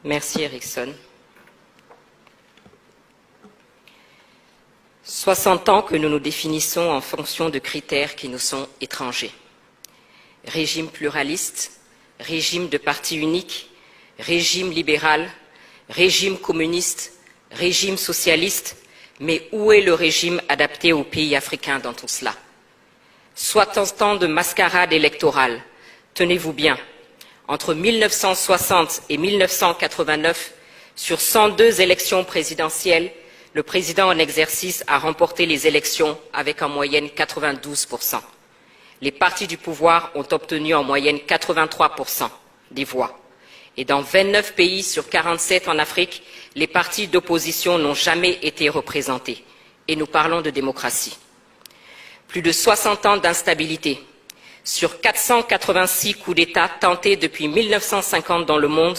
Merci Erickson. 60 ans que nous nous définissons en fonction de critères qui nous sont étrangers. Régime pluraliste, régime de parti unique, régime libéral, régime communiste, régime socialiste, mais où est le régime adapté aux pays africains dans tout cela? 60 ans de mascarade électorale, tenez-vous bien, entre 1960 et 1989, sur 102 élections présidentielles, le président en exercice a remporté les élections avec en moyenne 92%. Les partis du pouvoir ont obtenu en moyenne 83% des voix. Et dans 29 pays sur 47 en Afrique, les partis d'opposition n'ont jamais été représentés. Et nous parlons de démocratie. Plus de 60 ans d'instabilité. Sur 486 coups d'État tentés depuis 1950 dans le monde,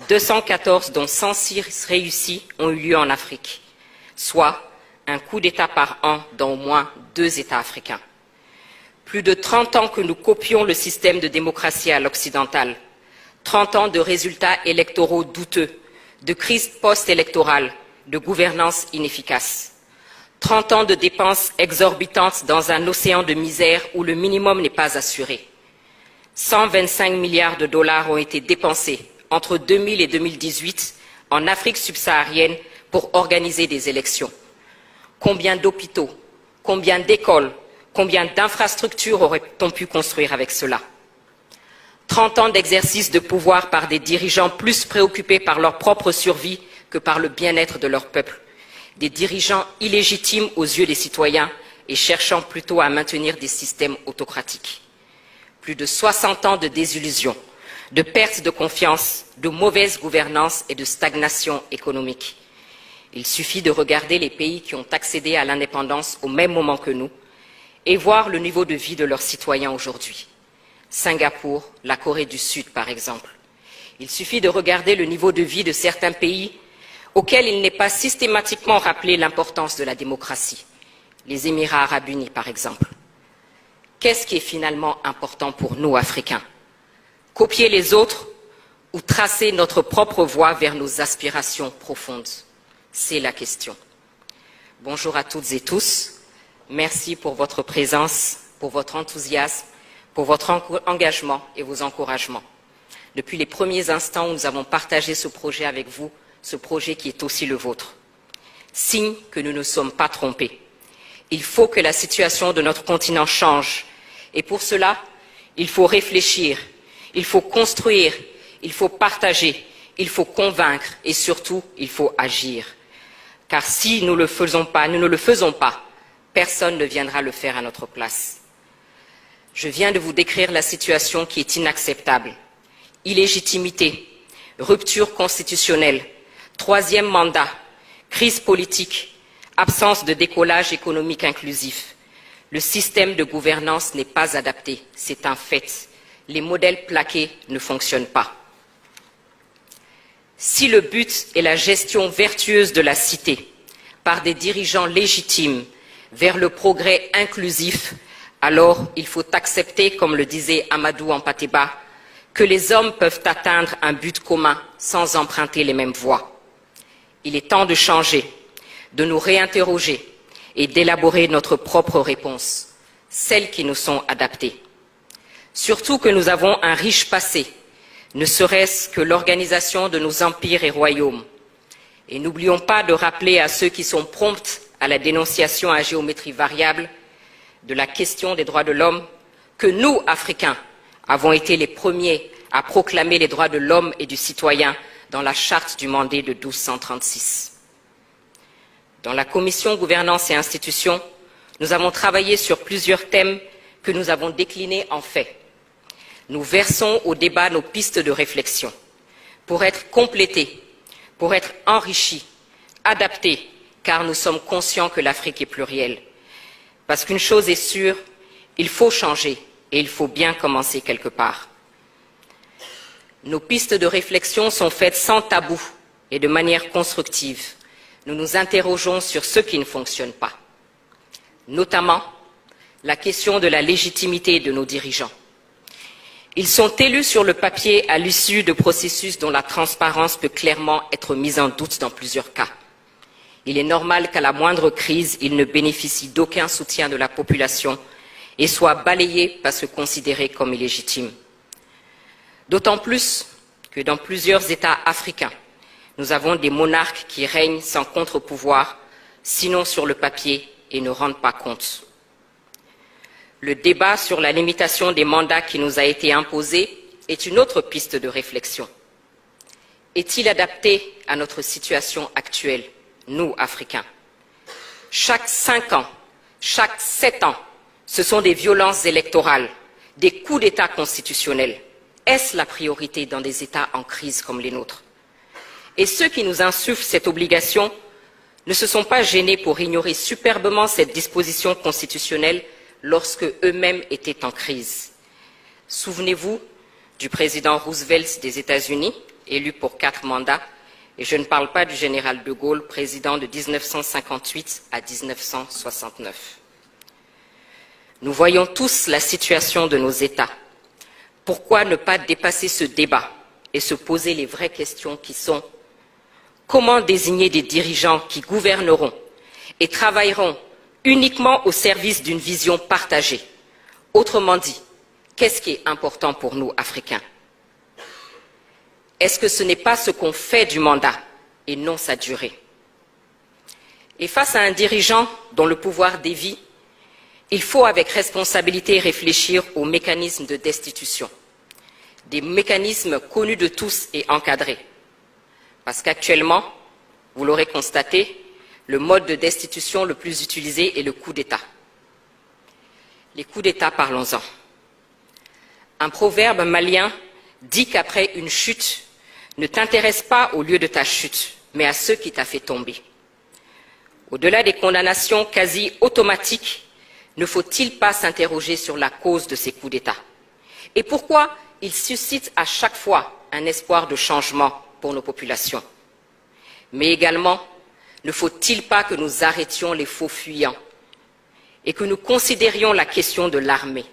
214 dont 106 réussis ont eu lieu en Afrique, soit un coup d'État par an dans au moins 2 États africains. Plus de 30 ans que nous copions le système de démocratie à l'occidental, 30 ans de résultats électoraux douteux, de crise post-électorale, de gouvernance inefficace. 30 ans de dépenses exorbitantes dans un océan de misère où le minimum n'est pas assuré. 125 milliards de dollars ont été dépensés entre 2000 et 2018 en Afrique subsaharienne pour organiser des élections. Combien d'hôpitaux, combien d'écoles, combien d'infrastructures aurait-on pu construire avec cela? 30 ans d'exercice de pouvoir par des dirigeants plus préoccupés par leur propre survie que par le bien-être de leur peuple. Des dirigeants illégitimes aux yeux des citoyens et cherchant plutôt à maintenir des systèmes autocratiques. Plus de 60 ans de désillusion, de perte de confiance, de mauvaise gouvernance et de stagnation économique. Il suffit de regarder les pays qui ont accédé à l'indépendance au même moment que nous et voir le niveau de vie de leurs citoyens aujourd'hui. Singapour, la Corée du Sud par exemple. Il suffit de regarder le niveau de vie de certains pays auxquels il n'est pas systématiquement rappelé l'importance de la démocratie. Les Émirats arabes unis, par exemple. Qu'est-ce qui est finalement important pour nous, Africains? Copier les autres ou tracer notre propre voie vers nos aspirations profondes? C'est la question. Bonjour à toutes et tous. Merci pour votre présence, pour votre enthousiasme, pour votre engagement et vos encouragements. Depuis les premiers instants où nous avons partagé ce projet avec vous, ce projet qui est aussi le vôtre. Signe que nous ne sommes pas trompés. Il faut que la situation de notre continent change. Et pour cela, il faut réfléchir, il faut construire, il faut partager, il faut convaincre et surtout, il faut agir. Car si nous ne le faisons pas, personne ne viendra le faire à notre place. Je viens de vous décrire la situation qui est inacceptable. Illégitimité, rupture constitutionnelle, 3e mandat, crise politique, absence de décollage économique inclusif. Le système de gouvernance n'est pas adapté, c'est un fait. Les modèles plaqués ne fonctionnent pas. Si le but est la gestion vertueuse de la cité par des dirigeants légitimes vers le progrès inclusif, alors il faut accepter, comme le disait Amadou Hampâté-Bâ, que les hommes peuvent atteindre un but commun sans emprunter les mêmes voies. Il est temps de changer, de nous réinterroger et d'élaborer notre propre réponse, celles qui nous sont adaptées. Surtout que nous avons un riche passé, ne serait-ce que l'organisation de nos empires et royaumes. Et n'oublions pas de rappeler à ceux qui sont prompts à la dénonciation à géométrie variable de la question des droits de l'homme que nous, Africains, avons été les premiers à proclamer les droits de l'homme et du citoyen dans la charte du Mandé de 1236. Dans la commission gouvernance et institutions, nous avons travaillé sur plusieurs thèmes que nous avons déclinés en faits. Nous versons au débat nos pistes de réflexion pour être complétés, pour être enrichis, adaptés, car nous sommes conscients que l'Afrique est plurielle. Parce qu'une chose est sûre, il faut changer et il faut bien commencer quelque part. Nos pistes de réflexion sont faites sans tabou et de manière constructive. Nous nous interrogeons sur ce qui ne fonctionne pas, notamment la question de la légitimité de nos dirigeants. Ils sont élus sur le papier à l'issue de processus dont la transparence peut clairement être mise en doute dans plusieurs cas. Il est normal qu'à la moindre crise, ils ne bénéficient d'aucun soutien de la population et soient balayés parce que considérés comme illégitimes. D'autant plus que dans plusieurs États africains, nous avons des monarques qui règnent sans contre-pouvoir, sinon sur le papier, et ne rendent pas compte. Le débat sur la limitation des mandats qui nous a été imposé est une autre piste de réflexion. Est-il adapté à notre situation actuelle, nous, Africains? Chaque 5 ans, chaque 7 ans, ce sont des violences électorales, des coups d'État constitutionnels. Est-ce la priorité dans des États en crise comme les nôtres? Et ceux qui nous insufflent cette obligation ne se sont pas gênés pour ignorer superbement cette disposition constitutionnelle lorsque eux-mêmes étaient en crise. Souvenez-vous du président Roosevelt des États-Unis, élu pour 4 mandats, et je ne parle pas du général de Gaulle, président de 1958 à 1969. Nous voyons tous la situation de nos États. Pourquoi ne pas dépasser ce débat et se poser les vraies questions qui sont: comment désigner des dirigeants qui gouverneront et travailleront uniquement au service d'une vision partagée? Autrement dit, qu'est-ce qui est important pour nous, Africains? Est-ce que ce n'est pas ce qu'on fait du mandat et non sa durée? Et face à un dirigeant dont le pouvoir dévie, il faut avec responsabilité réfléchir aux mécanismes de destitution, des mécanismes connus de tous et encadrés. Parce qu'actuellement, vous l'aurez constaté, le mode de destitution le plus utilisé est le coup d'État. Les coups d'État, parlons-en. Un proverbe malien dit qu'après une chute, ne t'intéresse pas au lieu de ta chute, mais à ceux qui t'a fait tomber. Au-delà des condamnations quasi automatiques, ne faut-il pas s'interroger sur la cause de ces coups d'État? Et pourquoi ils suscitent à chaque fois un espoir de changement pour nos populations? Mais également, ne faut-il pas que nous arrêtions les faux fuyants et que nous considérions la question de l'armée,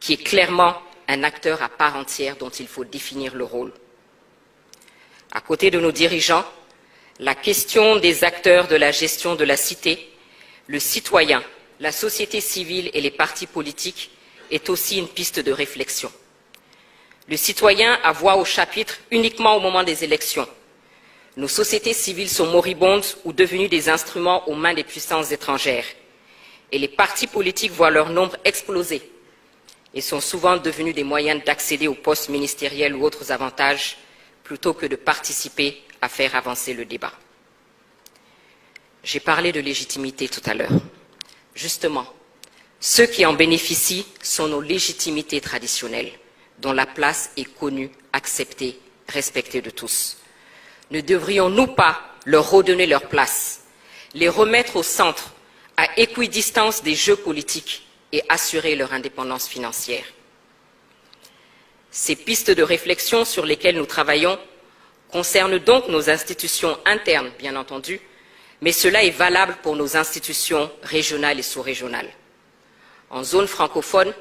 qui est clairement un acteur à part entière dont il faut définir le rôle? À côté de nos dirigeants, la question des acteurs de la gestion de la cité, le citoyen, la société civile et les partis politiques est aussi une piste de réflexion. Le citoyen a voix au chapitre uniquement au moment des élections. Nos sociétés civiles sont moribondes ou devenues des instruments aux mains des puissances étrangères. Et les partis politiques voient leur nombre exploser et sont souvent devenus des moyens d'accéder aux postes ministériels ou autres avantages plutôt que de participer à faire avancer le débat. J'ai parlé de légitimité tout à l'heure. Justement, ceux qui en bénéficient sont nos légitimités traditionnelles, dont la place est connue, acceptée, respectée de tous. Ne devrions-nous pas leur redonner leur place, les remettre au centre, à équidistance des jeux politiques et assurer leur indépendance financière? Ces pistes de réflexion sur lesquelles nous travaillons concernent donc nos institutions internes, bien entendu, mais cela est valable pour nos institutions régionales et sous-régionales. En zone francophone,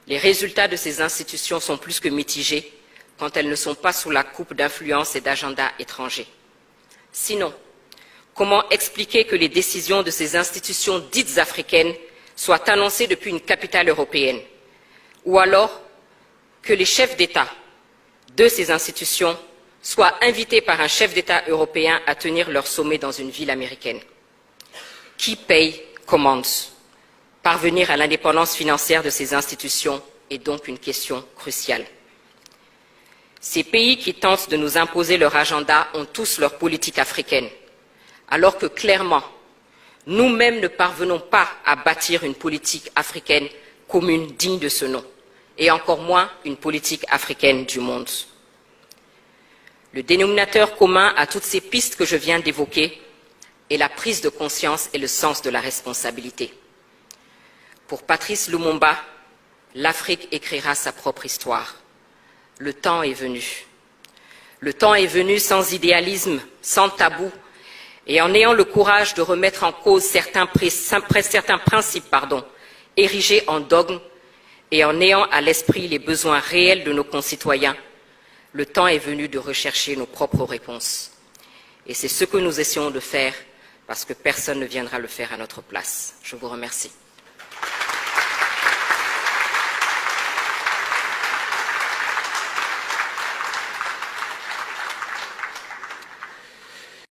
les résultats de ces institutions sont plus que mitigés quand elles ne sont pas sous la coupe d'influences et d'agendas étrangers. Sinon, comment expliquer que les décisions de ces institutions dites africaines soient annoncées depuis une capitale européenne? Ou alors que les chefs d'État de ces institutions soient invités par un chef d'État européen à tenir leur sommet dans une ville américaine? Qui paye commande? Parvenir à l'indépendance financière de ces institutions est donc une question cruciale. Ces pays qui tentent de nous imposer leur agenda ont tous leur politique africaine, alors que clairement, nous-mêmes ne parvenons pas à bâtir une politique africaine commune digne de ce nom, et encore moins une politique africaine du monde. Le dénominateur commun à toutes ces pistes que je viens d'évoquer est la prise de conscience et le sens de la responsabilité. Pour Patrice Lumumba, l'Afrique écrira sa propre histoire. Le temps est venu. Le temps est venu sans idéalisme, sans tabou, et en ayant le courage de remettre en cause certains principes érigés en dogme, et en ayant à l'esprit les besoins réels de nos concitoyens, le temps est venu de rechercher nos propres réponses. Et c'est ce que nous essayons de faire parce que personne ne viendra le faire à notre place. Je vous remercie.